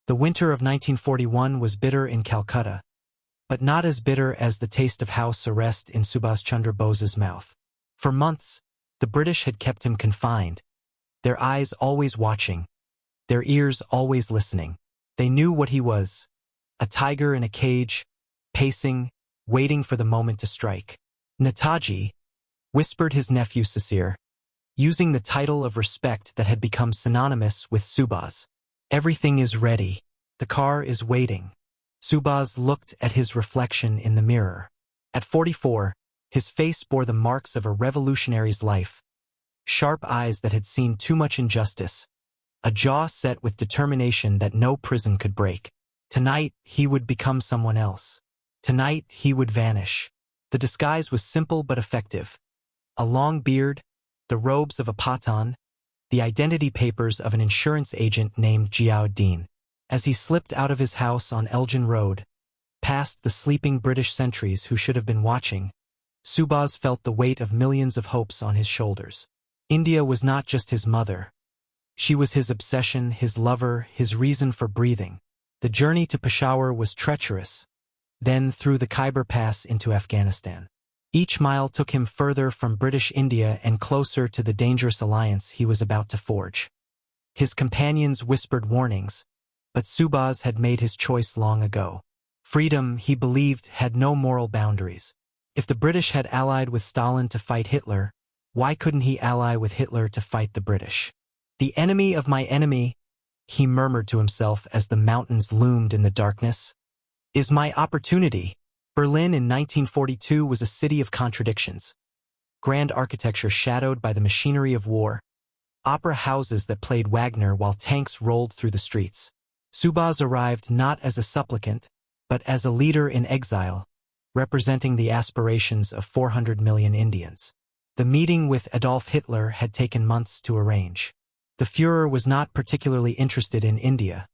The winter of 1941 was bitter in Calcutta, but not as bitter as the taste of house arrest in Subhas Chandra Bose's mouth. For months, the British had kept him confined, their eyes always watching, their ears always listening. They knew what he was, a tiger in a cage, pacing, waiting for the moment to strike. Netaji, whispered his nephew Sisir, using the title of respect that had become synonymous with Subhas. Everything is ready. The car is waiting. Subhas looked at his reflection in the mirror. At 44, his face bore the marks of a revolutionary's life. Sharp eyes that had seen too much injustice, a jaw set with determination that no prison could break. Tonight, he would become someone else. Tonight, he would vanish. The disguise was simple but effective. A long beard, the robes of a Pathan, the identity papers of an insurance agent named Ziauddin. As he slipped out of his house on Elgin Road, past the sleeping British sentries who should have been watching, Subhas felt the weight of millions of hopes on his shoulders. India was not just his mother. She was his obsession, his lover, his reason for breathing. The journey to Peshawar was treacherous, then through the Khyber Pass into Afghanistan. Each mile took him further from British India and closer to the dangerous alliance he was about to forge. His companions whispered warnings, but Subhas had made his choice long ago. Freedom, he believed, had no moral boundaries. If the British had allied with Stalin to fight Hitler, why couldn't he ally with Hitler to fight the British? The enemy of my enemy, he murmured to himself as the mountains loomed in the darkness, is my opportunity. Berlin in 1942 was a city of contradictions. Grand architecture shadowed by the machinery of war, opera houses that played Wagner while tanks rolled through the streets. Subhas arrived not as a supplicant, but as a leader in exile, representing the aspirations of 400 million Indians. The meeting with Adolf Hitler had taken months to arrange. The Führer was not particularly interested in India.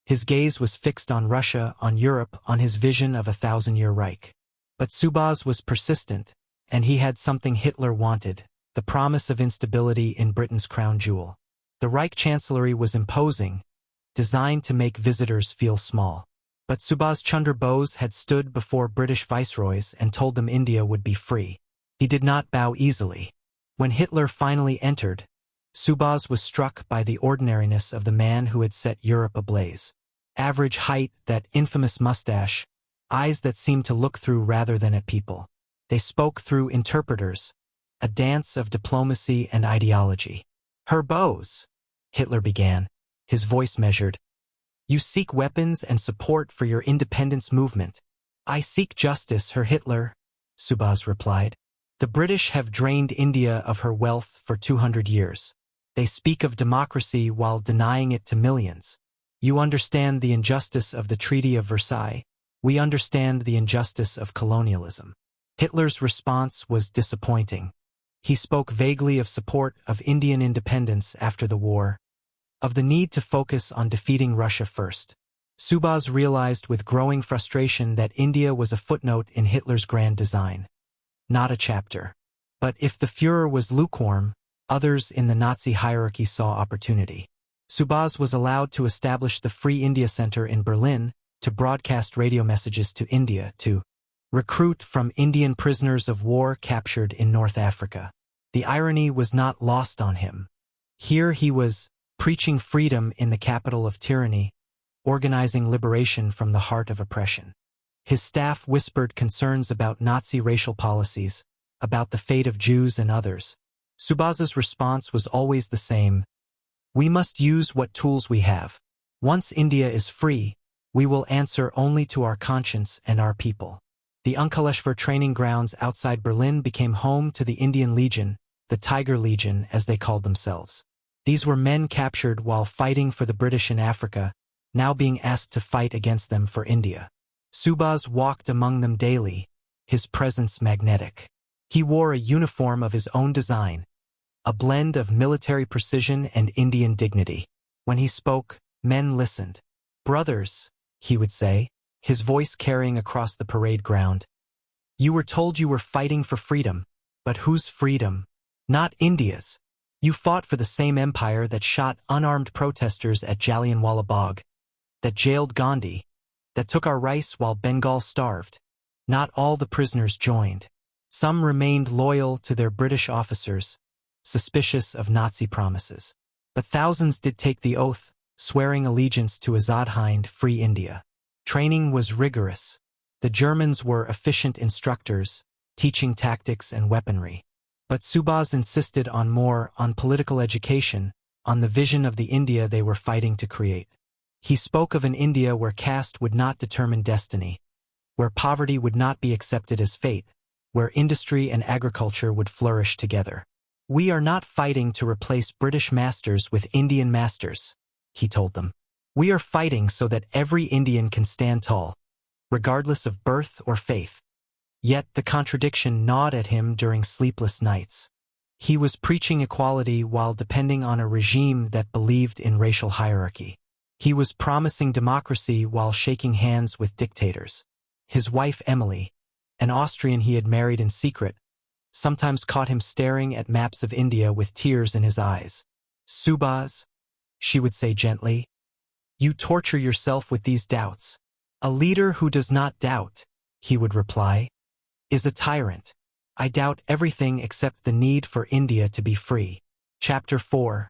His gaze was fixed on Russia, on Europe, on his vision of a 1,000-year Reich. But Subhas was persistent, and he had something Hitler wanted, the promise of instability in Britain's crown jewel. The Reich Chancellery was imposing, designed to make visitors feel small. But Subhas Chandra Bose had stood before British viceroys and told them India would be free. He did not bow easily. When Hitler finally entered, Subhas was struck by the ordinariness of the man who had set Europe ablaze. Average height, that infamous mustache, eyes that seemed to look through rather than at people. They spoke through interpreters, a dance of diplomacy and ideology. Herr Bose, Hitler began, his voice measured. You seek weapons and support for your independence movement. I seek justice, Herr Hitler, Subhas replied. The British have drained India of her wealth for 200 years. They speak of democracy while denying it to millions. You understand the injustice of the Treaty of Versailles. We understand the injustice of colonialism. Hitler's response was disappointing. He spoke vaguely of support of Indian independence after the war, of the need to focus on defeating Russia first. Subhas realized with growing frustration that India was a footnote in Hitler's grand design, not a chapter. But if the Führer was lukewarm, others in the Nazi hierarchy saw opportunity. Subhas was allowed to establish the Free India Center in Berlin, to broadcast radio messages to India, to recruit from Indian prisoners of war captured in North Africa. The irony was not lost on him. Here he was, preaching freedom in the capital of tyranny, organizing liberation from the heart of oppression. His staff whispered concerns about Nazi racial policies, about the fate of Jews and others. Subhas's response was always the same. We must use what tools we have. Once India is free, we will answer only to our conscience and our people. The Ankleshwar training grounds outside Berlin became home to the Indian Legion, the Tiger Legion as they called themselves. These were men captured while fighting for the British in Africa, now being asked to fight against them for India. Subhas walked among them daily, his presence magnetic. He wore a uniform of his own design, a blend of military precision and Indian dignity. When he spoke, men listened. Brothers, he would say, his voice carrying across the parade ground. You were told you were fighting for freedom, but whose freedom? Not India's. You fought for the same empire that shot unarmed protesters at Jallianwala Bagh. that jailed Gandhi, that took our rice while Bengal starved. Not all the prisoners joined. Some remained loyal to their British officers, suspicious of Nazi promises. But thousands did take the oath, swearing allegiance to Azad Hind Free India. Training was rigorous. The Germans were efficient instructors, teaching tactics and weaponry. But Subhas insisted on more, on political education, on the vision of the India they were fighting to create. He spoke of an India where caste would not determine destiny, where poverty would not be accepted as fate, where industry and agriculture would flourish together. "We are not fighting to replace British masters with Indian masters," he told them. "We are fighting so that every Indian can stand tall, regardless of birth or faith." Yet the contradiction gnawed at him during sleepless nights. He was preaching equality while depending on a regime that believed in racial hierarchy. He was promising democracy while shaking hands with dictators. His wife Emily, an Austrian he had married in secret, sometimes caught him staring at maps of India with tears in his eyes. "Subhas," she would say gently, "you torture yourself with these doubts." "A leader who does not doubt," he would reply, "is a tyrant. I doubt everything except the need for India to be free." Chapter 4.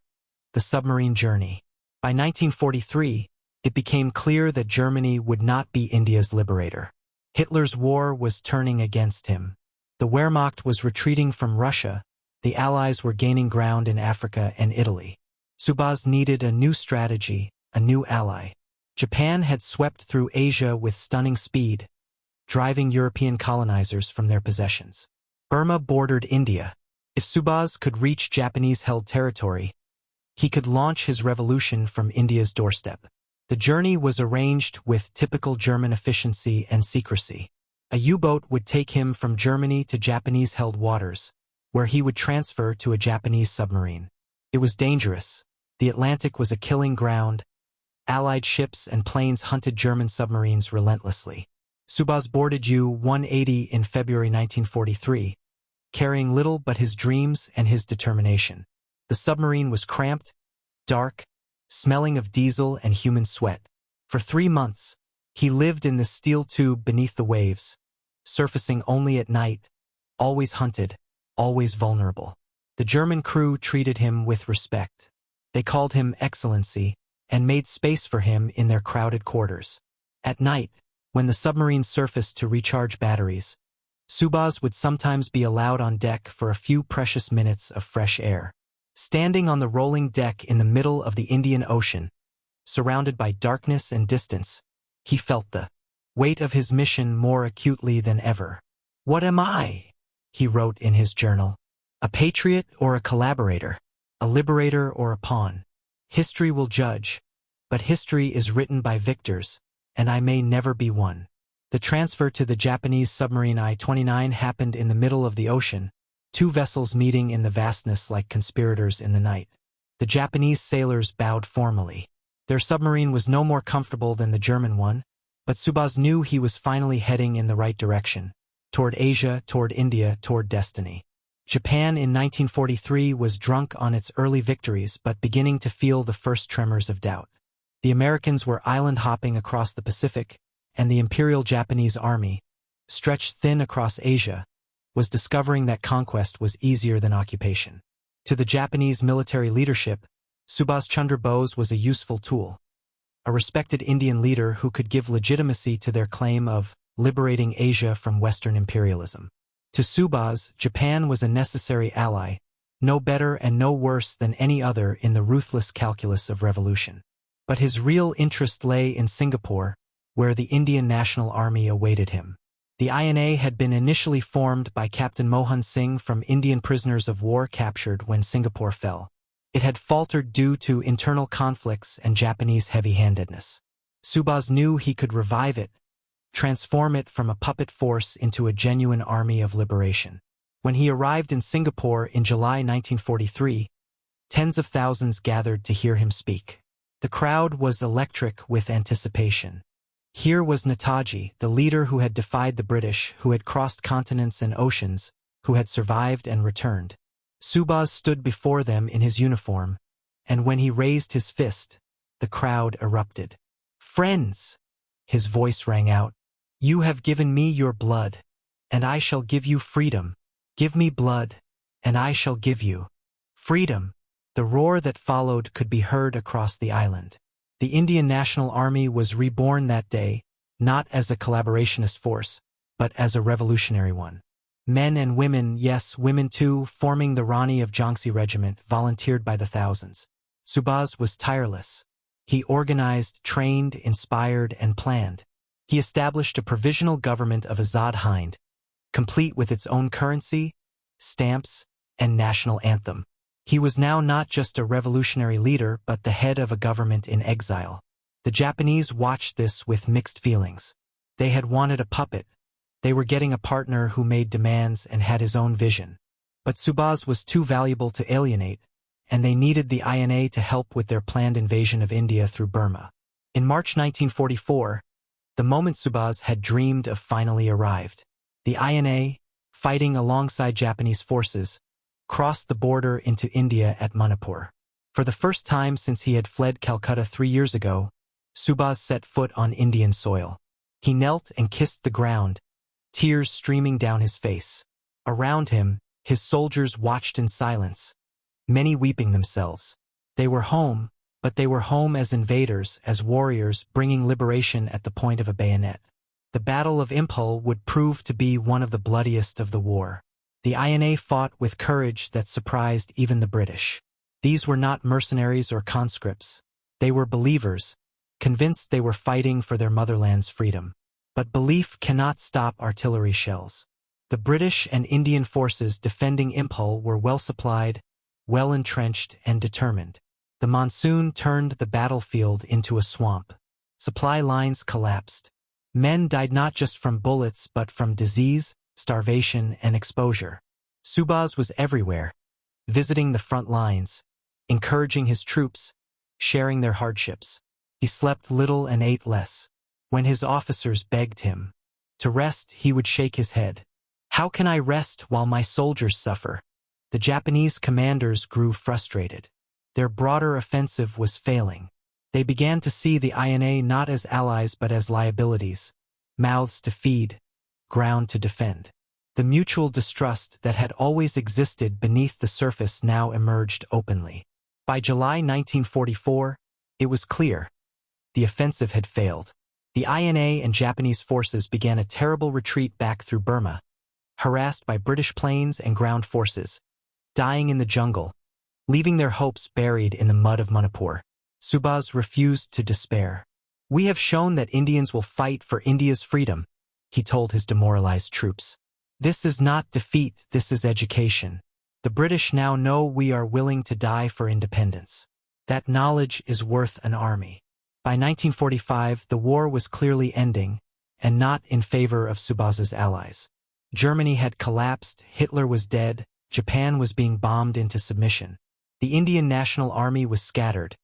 The Submarine Journey. By 1943, it became clear that Germany would not be India's liberator. Hitler's war was turning against him. The Wehrmacht was retreating from Russia, the Allies were gaining ground in Africa and Italy. Subhas needed a new strategy, a new ally. Japan had swept through Asia with stunning speed, driving European colonizers from their possessions. Burma bordered India. If Subhas could reach Japanese-held territory, he could launch his revolution from India's doorstep. The journey was arranged with typical German efficiency and secrecy. A U-boat would take him from Germany to Japanese-held waters, where he would transfer to a Japanese submarine. It was dangerous. The Atlantic was a killing ground. Allied ships and planes hunted German submarines relentlessly. Subhas boarded U-180 in February 1943, carrying little but his dreams and his determination. The submarine was cramped, dark, smelling of diesel and human sweat. For 3 months, he lived in this steel tube beneath the waves, surfacing only at night, always hunted, always vulnerable. The German crew treated him with respect. They called him Excellency and made space for him in their crowded quarters. At night, when the submarine surfaced to recharge batteries, Subhas would sometimes be allowed on deck for a few precious minutes of fresh air. Standing on the rolling deck in the middle of the Indian Ocean, surrounded by darkness and distance, he felt the weight of his mission more acutely than ever. "What am I?" he wrote in his journal. "A patriot or a collaborator? A liberator or a pawn? History will judge, but history is written by victors, and I may never be one." The transfer to the Japanese submarine I-29 happened in the middle of the ocean, 2 vessels meeting in the vastness like conspirators in the night. The Japanese sailors bowed formally. Their submarine was no more comfortable than the German one, but Subhas knew he was finally heading in the right direction, toward Asia, toward India, toward destiny. Japan in 1943 was drunk on its early victories but beginning to feel the first tremors of doubt. The Americans were island-hopping across the Pacific, and the Imperial Japanese Army, stretched thin across Asia, was discovering that conquest was easier than occupation. To the Japanese military leadership, Subhas Chandra Bose was a useful tool, a respected Indian leader who could give legitimacy to their claim of liberating Asia from Western imperialism. To Subhas, Japan was a necessary ally, no better and no worse than any other in the ruthless calculus of revolution. But his real interest lay in Singapore, where the Indian National Army awaited him. The INA had been initially formed by Captain Mohan Singh from Indian prisoners of war captured when Singapore fell. It had faltered due to internal conflicts and Japanese heavy-handedness. Subhas knew he could revive it, transform it from a puppet force into a genuine army of liberation. When he arrived in Singapore in July 1943, tens of thousands gathered to hear him speak. The crowd was electric with anticipation. Here was Netaji, the leader who had defied the British, who had crossed continents and oceans, who had survived and returned. Subhas stood before them in his uniform, and when he raised his fist, the crowd erupted. "Friends," his voice rang out, "you have given me your blood, and I shall give you freedom. Give me blood, and I shall give you freedom." The roar that followed could be heard across the island. The Indian National Army was reborn that day, not as a collaborationist force, but as a revolutionary one. Men and women, yes, women too, forming the Rani of Jhansi Regiment, volunteered by the thousands. Subhas was tireless. He organized, trained, inspired, and planned. He established a provisional government of Azad Hind, complete with its own currency, stamps, and national anthem. He was now not just a revolutionary leader, but the head of a government in exile. The Japanese watched this with mixed feelings. They had wanted a puppet. They were getting a partner who made demands and had his own vision. But Subhas was too valuable to alienate, and they needed the INA to help with their planned invasion of India through Burma. In March 1944, the moment Subhas had dreamed of finally arrived. The INA, fighting alongside Japanese forces, crossed the border into India at Manipur. For the first time since he had fled Calcutta 3 years ago, Subhas set foot on Indian soil. He knelt and kissed the ground, tears streaming down his face. Around him, his soldiers watched in silence, many weeping themselves. They were home, but they were home as invaders, as warriors bringing liberation at the point of a bayonet. The Battle of Impel would prove to be one of the bloodiest of the war. The INA fought with courage that surprised even the British. These were not mercenaries or conscripts. They were believers, convinced they were fighting for their motherland's freedom. But belief cannot stop artillery shells. The British and Indian forces defending Impel were well supplied, well entrenched, and determined. The monsoon turned the battlefield into a swamp. Supply lines collapsed. Men died not just from bullets but from disease, starvation, and exposure. Subhas was everywhere, visiting the front lines, encouraging his troops, sharing their hardships. He slept little and ate less. When his officers begged him to rest, he would shake his head. "How can I rest while my soldiers suffer?" The Japanese commanders grew frustrated. Their broader offensive was failing. They began to see the INA not as allies but as liabilities, mouths to feed, ground to defend. The mutual distrust that had always existed beneath the surface now emerged openly. By July 1944, it was clear. The offensive had failed. The INA and Japanese forces began a terrible retreat back through Burma, harassed by British planes and ground forces, dying in the jungle, leaving their hopes buried in the mud of Manipur. Subhas refused to despair. "We have shown that Indians will fight for India's freedom," he told his demoralized troops. "This is not defeat, this is education. The British now know we are willing to die for independence. That knowledge is worth an army." By 1945, the war was clearly ending, and not in favor of Subhas's allies. Germany had collapsed, Hitler was dead, Japan was being bombed into submission. The Indian National Army was scattered,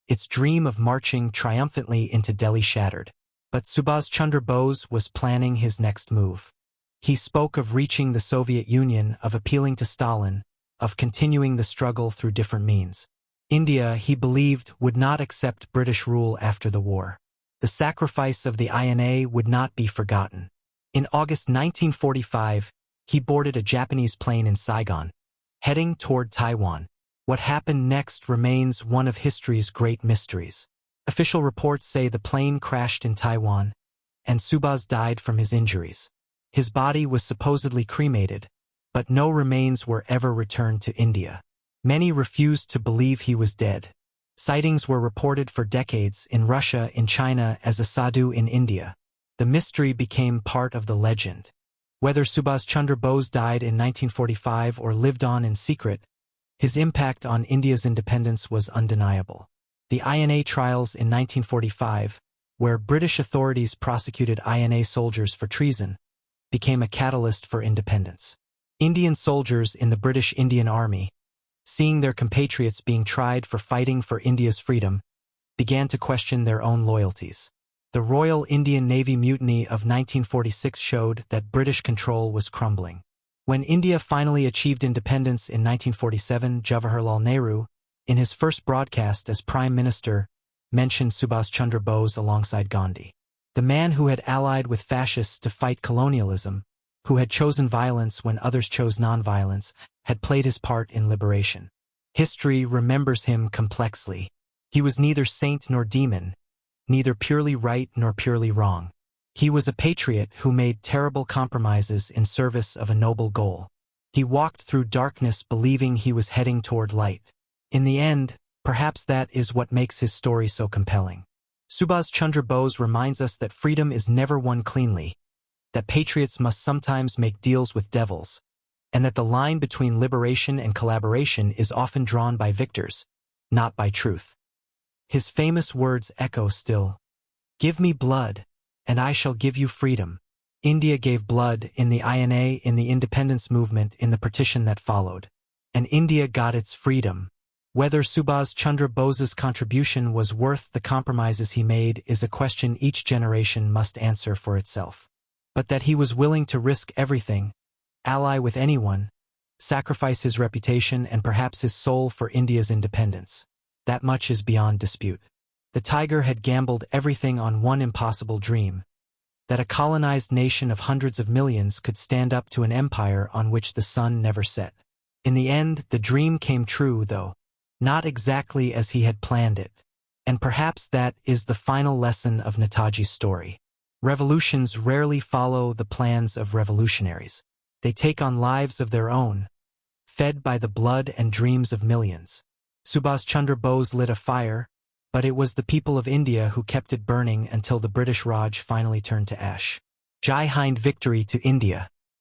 its dream of marching triumphantly into Delhi shattered. But Subhas Chandra Bose was planning his next move. He spoke of reaching the Soviet Union, of appealing to Stalin, of continuing the struggle through different means. India, he believed, would not accept British rule after the war. The sacrifice of the INA would not be forgotten. In August 1945, he boarded a Japanese plane in Saigon, heading toward Taiwan. What happened next remains one of history's great mysteries. Official reports say the plane crashed in Taiwan, and Subhas died from his injuries. His body was supposedly cremated, but no remains were ever returned to India. Many refused to believe he was dead. Sightings were reported for decades in Russia, in China, as a sadhu in India. The mystery became part of the legend. Whether Subhas Chandra Bose died in 1945 or lived on in secret, his impact on India's independence was undeniable. The INA trials in 1945, where British authorities prosecuted INA soldiers for treason, became a catalyst for independence. Indian soldiers in the British Indian Army, seeing their compatriots being tried for fighting for India's freedom, began to question their own loyalties. The Royal Indian Navy mutiny of 1946 showed that British control was crumbling. When India finally achieved independence in 1947, Jawaharlal Nehru, in his first broadcast as Prime Minister, mentioned Subhas Chandra Bose alongside Gandhi. The man who had allied with fascists to fight colonialism, who had chosen violence when others chose nonviolence, had played his part in liberation. History remembers him complexly. He was neither saint nor demon, neither purely right nor purely wrong. He was a patriot who made terrible compromises in service of a noble goal. He walked through darkness believing he was heading toward light. In the end, perhaps that is what makes his story so compelling. Subhas Chandra Bose reminds us that freedom is never won cleanly, that patriots must sometimes make deals with devils, and that the line between liberation and collaboration is often drawn by victors, not by truth. His famous words echo still. "Give me blood, and I shall give you freedom." India gave blood in the INA, in the independence movement, in the partition that followed. And India got its freedom. Whether Subhas Chandra Bose's contribution was worth the compromises he made is a question each generation must answer for itself. But that he was willing to risk everything, ally with anyone, sacrifice his reputation and perhaps his soul for India's independence, that much is beyond dispute. The tiger had gambled everything on one impossible dream, that a colonized nation of hundreds of millions could stand up to an empire on which the sun never set. In the end, the dream came true, though not exactly as he had planned it. And perhaps that is the final lesson of Netaji's story. Revolutions rarely follow the plans of revolutionaries. They take on lives of their own, fed by the blood and dreams of millions. Subhas Chandra Bose lit a fire, but it was the people of India who kept it burning until the British Raj finally turned to ash. Jai Hind, victory to India.